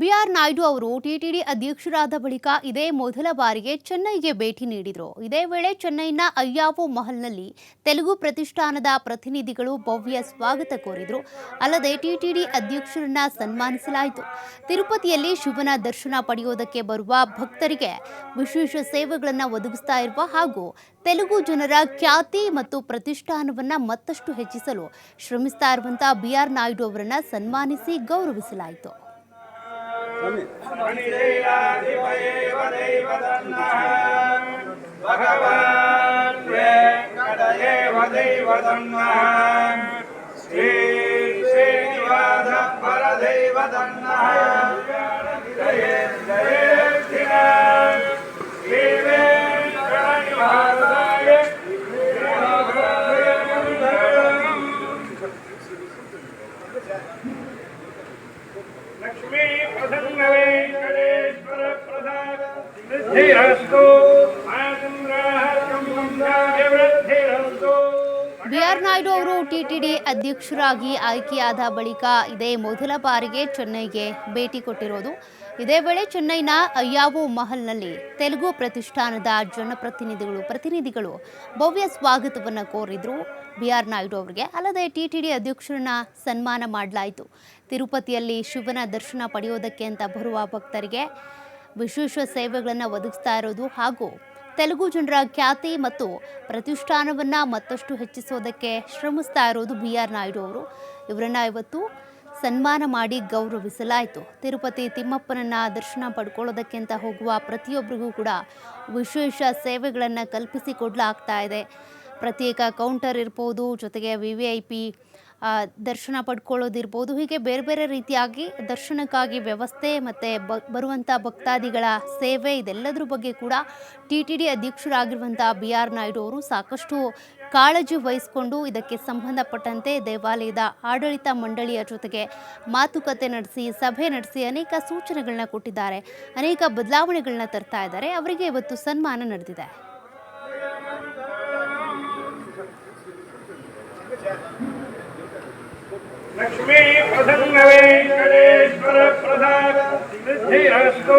B R Naidu ಅವರು TTD ಅಧ್ಯಕ್ಷರಾದ ಬಳಿಕ ಇದೇ ಮೊದಲ ಬಾರಿಗೆ ಚೆನ್ನೈಗೆ ಭೇಟಿ ನೀಡಿದರು. ಇದೇ ವೇಳೆ ಚೆನ್ನೈನ ಅಯ್ಯಾವೋ ಮಹಲ್ನಲ್ಲಿ ತೆಲುಗು ಪ್ರತಿಷ್ಠಾನದ ಪ್ರತಿನಿಧಿಗಳು ಭವ್ಯ ಸ್ವಾಗತ ಕೋರಿದರು. ಅಲ್ಲದೆ ಟಿಟಿಡಿ ಅಧ್ಯಕ್ಷರನ್ನ ಸನ್ಮಾನಿಸಲಾಯಿತು. ತಿರುಪತಿಯಲ್ಲಿ ಶಿವನ ದರ್ಶನ ಪಡೆಯುವುದಕ್ಕೆ ಬರುವ ಭಕ್ತರಿಗೆ ವಿಶೇಷ ಸೇವೆಗಳನ್ನು ಒದಗಿಸ್ತಾ ಇರುವ ಹಾಗೂ ತೆಲುಗು ಜನರ ಖ್ಯಾತಿ ಮತ್ತು ಪ್ರತಿಷ್ಠಾನವನ್ನು ಮತ್ತಷ್ಟು ಹೆಚ್ಚಿಸಲು ಶ್ರಮಿಸ್ತಾ ಇರುವಂತಹ ಬಿಆರ್ ನಾಯ್ಡು ಅವರನ್ನು ಸನ್ಮಾನಿಸಿ ಗೌರವಿಸಲಾಯಿತು. लक्ष्मी प्रसन्न वेंकटेश्वर प्रसाद वृद्धिरस्तु वृद्धिरस्तु। ಬಿಆರ್ ನಾಯ್ಡು ಅವರು ಟಿಟಿಡಿ ಅಧ್ಯಕ್ಷರಾಗಿ ಆಯ್ಕೆಯಾದ ಬಳಿಕ ಇದೇ ಮೊದಲ ಬಾರಿಗೆ ಚೆನ್ನೈಗೆ ಭೇಟಿ ಕೊಟ್ಟಿರೋದು. ಇದೇ ವೇಳೆ ಚೆನ್ನೈನ ಅಯ್ಯಾವೋ ಮಹಲ್ನಲ್ಲಿ ತೆಲುಗು ಪ್ರತಿಷ್ಠಾನದ ಪ್ರತಿನಿಧಿಗಳು ಭವ್ಯ ಸ್ವಾಗತವನ್ನು ಕೋರಿದ್ರು ಬಿಆರ್ ನಾಯ್ಡು ಅವರಿಗೆ. ಅಲ್ಲದೆ ಟಿಟಿಡಿ ಅಧ್ಯಕ್ಷರನ್ನ ಸನ್ಮಾನ ಮಾಡಲಾಯಿತು. ತಿರುಪತಿಯಲ್ಲಿ ಶಿವನ ದರ್ಶನ ಪಡೆಯೋದಕ್ಕೆ ಅಂತ ಬರುವ ಭಕ್ತರಿಗೆ ವಿಶೇಷ ಸೇವೆಗಳನ್ನು ಒದಗಿಸ್ತಾ ಇರೋದು ಹಾಗೂ ತೆಲುಗು ಜನರ ಖ್ಯಾತಿ ಮತ್ತು ಪ್ರತಿಷ್ಠಾನವನ್ನು ಮತ್ತಷ್ಟು ಹೆಚ್ಚಿಸೋದಕ್ಕೆ ಶ್ರಮಿಸ್ತಾ ಇರೋದು ಬಿಆರ್ ನಾಯ್ಡು ಅವರು. ಇವರನ್ನು ಇವತ್ತು ಸನ್ಮಾನ ಮಾಡಿ ಗೌರವಿಸಲಾಯಿತು. ತಿರುಪತಿ ತಿಮ್ಮಪ್ಪನನ್ನ ದರ್ಶನ ಪಡ್ಕೊಳ್ಳೋದಕ್ಕೆ ಅಂತ ಹೋಗುವ ಪ್ರತಿಯೊಬ್ಬರಿಗೂ ಕೂಡ ವಿಶೇಷ ಸೇವೆಗಳನ್ನು ಕಲ್ಪಿಸಿಕೊಡ್ಲಾಗ್ತಾ ಇದೆ. ಪ್ರತ್ಯೇಕ ಕೌಂಟರ್ ಇರ್ಬೋದು, ಜೊತೆಗೆ VVIP ದರ್ಶನ ಪಡ್ಕೊಳ್ಳೋದಿರ್ಬೋದು, ಹೀಗೆ ಬೇರೆ ಬೇರೆ ರೀತಿಯಾಗಿ ದರ್ಶನಕ್ಕಾಗಿ ವ್ಯವಸ್ಥೆ ಮತ್ತು ಬರುವಂಥ ಭಕ್ತಾದಿಗಳ ಸೇವೆ ಇದೆಲ್ಲದರ ಬಗ್ಗೆ ಕೂಡ ಟಿಟಿಡಿ ಅಧ್ಯಕ್ಷರಾಗಿರುವಂಥ ಬಿಆರ್ ನಾಯ್ಡು ಅವರು ಸಾಕಷ್ಟು ಕಾಳಜಿ ವಹಿಸಿಕೊಂಡು ಇದಕ್ಕೆ ಸಂಬಂಧಪಟ್ಟಂತೆ ದೇವಾಲಯದ ಆಡಳಿತ ಮಂಡಳಿಯ ಜೊತೆಗೆ ಮಾತುಕತೆ ನಡೆಸಿ, ಸಭೆ ನಡೆಸಿ ಅನೇಕ ಸೂಚನೆಗಳನ್ನ ಕೊಟ್ಟಿದ್ದಾರೆ, ಅನೇಕ ಬದಲಾವಣೆಗಳನ್ನ ತರ್ತಾ ಇದ್ದಾರೆ. ಅವರಿಗೆ ಇವತ್ತು ಸನ್ಮಾನ ನಡೆದಿದೆ. लक्ष्मी प्रसन्न वेंकटेश्वर प्रसाद वृद्धिरस्तु